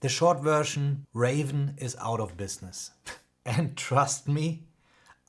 The short version, Raven is out of business. And trust me,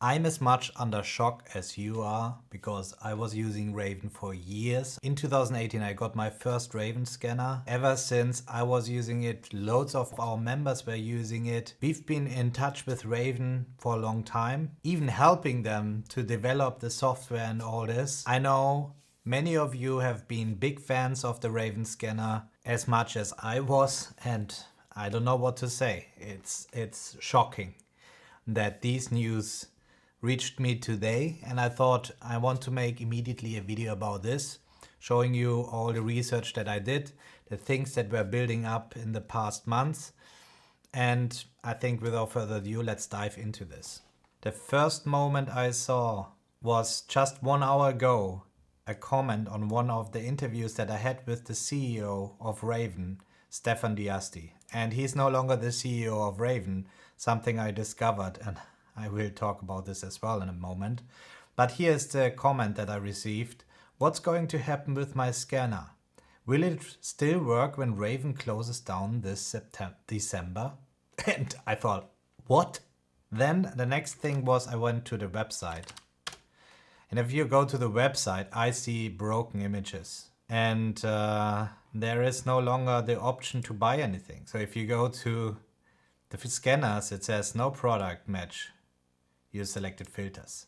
I'm as much under shock as you are, because I was using Raven for years. In 2018 I got my first Raven scanner. Ever since I was using it, loads of our members were using it. We've been in touch with Raven for a long time, even helping them to develop the software and all this. I know many of you have been big fans of the Raven scanner as much as I was, and I don't know what to say. It's shocking that these news reached me today, and I thought I want to make immediately a video about this, showing you all the research that I did, the things that were building up in the past months. And I think without further ado, let's dive into this. The first moment I saw was just 1 hour ago, a comment on one of the interviews that I had with the CEO of Raven, Stefan Diasti. And he's no longer the CEO of Raven, something I discovered, and I will talk about this as well in a moment. But here's the comment that I received. What's going to happen with my scanner? Will it still work when Raven closes down this December? And I thought, what? Then the next thing was I went to the website. And if you go to the website, I see broken images. And there is no longer the option to buy anything. So if you go to the scanners, it says no product match your selected filters.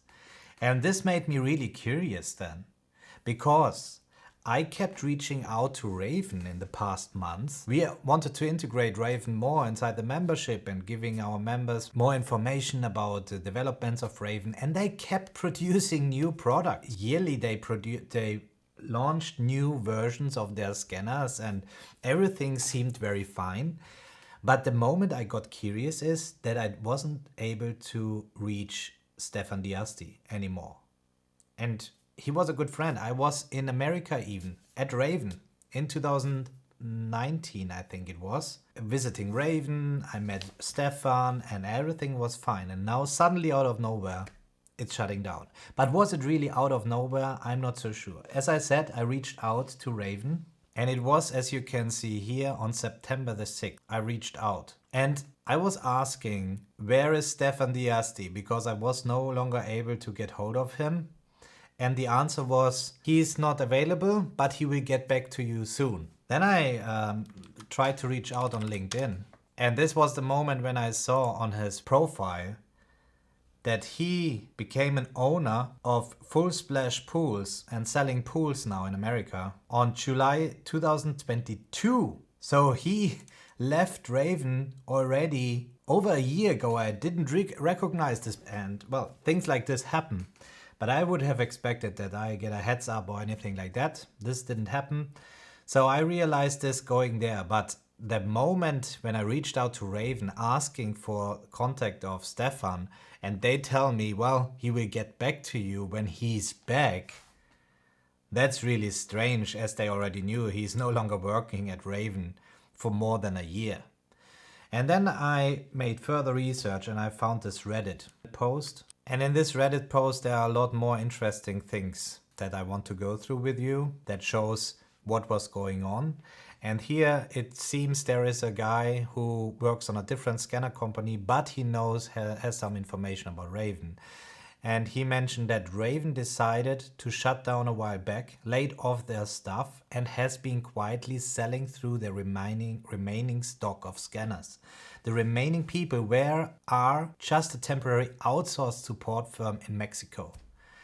And this made me really curious then, because I kept reaching out to Raven in the past months. We wanted to integrate Raven more inside the membership and giving our members more information about the developments of Raven, and they kept producing new products. Yearly they launched new versions of their scanners and everything seemed very fine. But the moment I got curious is that I wasn't able to reach Stefan Diasti anymore. And he was a good friend. I was in America even, at Raven, in 2019 I think it was. Visiting Raven, I met Stefan and everything was fine. And now suddenly out of nowhere, it's shutting down. But was it really out of nowhere? I'm not so sure. As I said, I reached out to Raven. And it was, as you can see here, on September the 6th, I reached out. And I was asking, where is Stefan Diasti? Because I was no longer able to get hold of him. And the answer was, he's not available, but he will get back to you soon. Then I tried to reach out on LinkedIn. And this was the moment when I saw on his profile that he became an owner of Full Splash Pools and selling pools now in America on July 2022. So he left Raven already over a year ago. I didn't recognize this, and well, things like this happen. But I would have expected that I get a heads up or anything like that. This didn't happen. So I realized this going there, but the moment when I reached out to Raven asking for contact of Stefan, and they tell me, well, he will get back to you when he's back. That's really strange, as they already knew he's no longer working at Raven for more than a year. And then I made further research and I found this Reddit post. And in this Reddit post there are a lot more interesting things that I want to go through with you that shows what was going on. And here it seems there is a guy who works on a different scanner company, but he has some information about Raven. And he mentioned that Raven decided to shut down a while back, laid off their staff, and has been quietly selling through their remaining stock of scanners. The remaining people are just a temporary outsourced support firm in Mexico.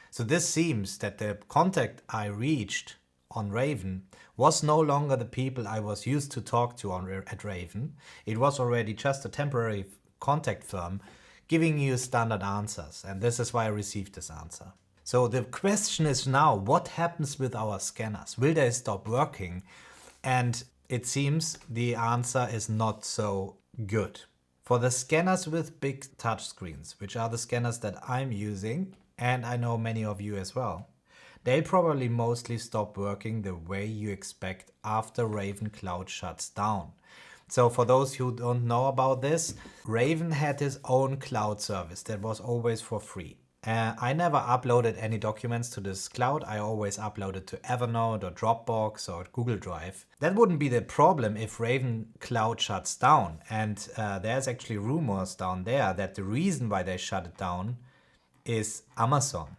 So this seems that the contact I reached on Raven was no longer the people I was used to talk to at Raven. It was already just a temporary contact firm giving you standard answers, and this is why I received this answer. So the question is now, what happens with our scanners? Will they stop working? And it seems the answer is not so good. For the scanners with big touchscreens, which are the scanners that I'm using, and I know many of you as well, they'll probably mostly stop working the way you expect after Raven Cloud shuts down. So for those who don't know about this, Raven had his own cloud service that was always for free. I never uploaded any documents to this cloud. I always uploaded to Evernote or Dropbox or Google Drive. That wouldn't be the problem if Raven Cloud shuts down. And there's actually rumors down there that the reason why they shut it down is Amazon.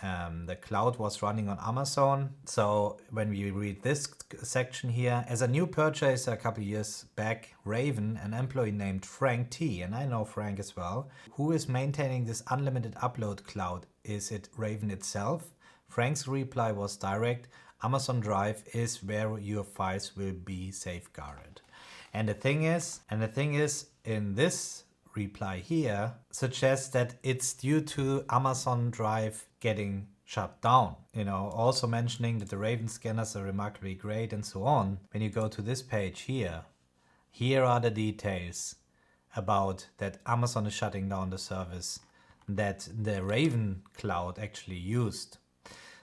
The cloud was running on Amazon. So when we read this section here, as a new purchaser a couple years back, Raven, an employee named Frank T, and I know Frank as well, who is maintaining this unlimited upload cloud? Is it Raven itself? Frank's reply was direct. Amazon Drive is where your files will be safeguarded. And the thing is, in this reply here suggests that it's due to Amazon Drive getting shut down. Also mentioning that the Raven scanners are remarkably great and so on. When you go to this page here are the details about that Amazon is shutting down the service that the Raven cloud actually used.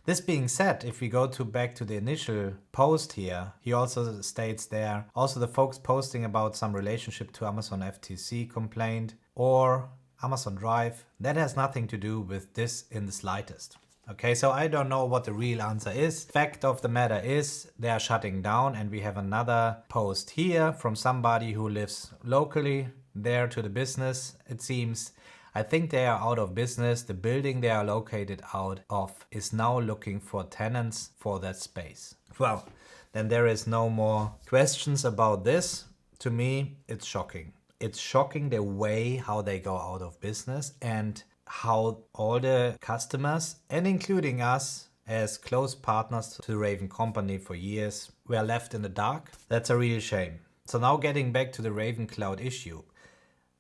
This being said, if we go back to the initial post here, he also states there, also the folks posting about some relationship to Amazon FTC complaint or Amazon Drive, that has nothing to do with this in the slightest. Okay, so I don't know what the real answer is. Fact of the matter is they are shutting down, and we have another post here from somebody who lives locally there to the business, it seems. I think they are out of business. The building they are located out of is now looking for tenants for that space. Well, then there is no more questions about this. To me, it's shocking. It's shocking the way how they go out of business and how all the customers, and including us as close partners to the Raven company for years, were left in the dark. That's a real shame. So now getting back to the Raven Cloud issue.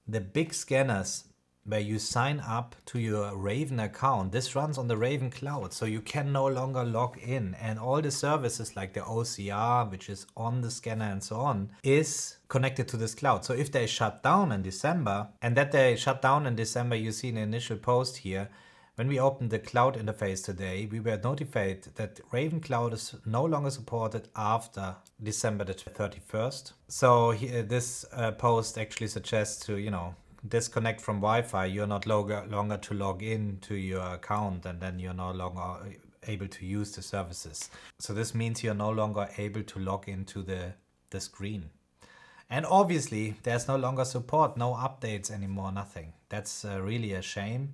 The big scanners where you sign up to your Raven account, this runs on the Raven Cloud, so you can no longer log in. And all the services like the OCR, which is on the scanner and so on, is connected to this cloud. So if they shut down in December, and that they shut down in December, you see in the initial post here, when we opened the cloud interface today, we were notified that Raven Cloud is no longer supported after December the 31st. So here, this post actually suggests to, disconnect from Wi-Fi. You're not longer to log in to your account, and then you're no longer able to use the services. So this means you're no longer able to log into the screen. And obviously there's no longer support, no updates anymore, nothing. That's really a shame.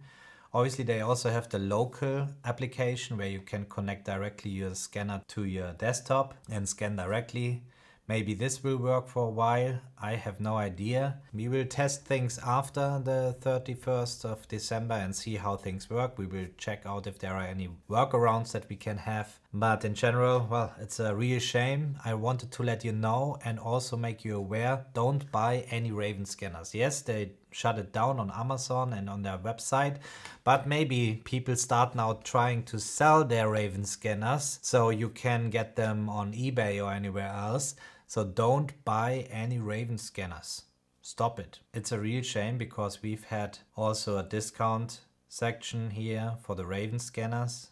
Obviously they also have the local application where you can connect directly your scanner to your desktop and scan directly. Maybe this will work for a while. I have no idea. We will test things after the 31st of December and see how things work. We will check out if there are any workarounds that we can have. But in general, well, it's a real shame. I wanted to let you know and also make you aware, don't buy any Raven scanners. Yes, they shut it down on Amazon and on their website, but maybe people start now trying to sell their Raven scanners so you can get them on eBay or anywhere else. So don't buy any Raven scanners. Stop it. It's a real shame because we've had also a discount section here for the Raven scanners.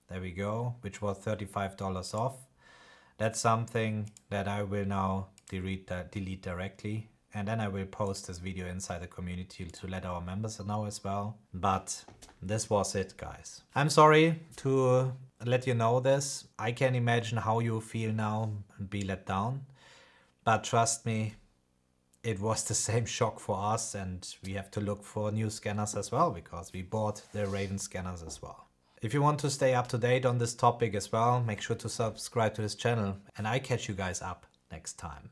There we go, which was $35 off. That's something that I will now delete directly. And then I will post this video inside the community to let our members know as well. But this was it, guys. I'm sorry to let you know this. I can imagine how you feel now and be let down. But trust me, it was the same shock for us, and we have to look for new scanners as well because we bought the Raven scanners as well. If you want to stay up to date on this topic as well, make sure to subscribe to this channel, and I catch you guys up next time.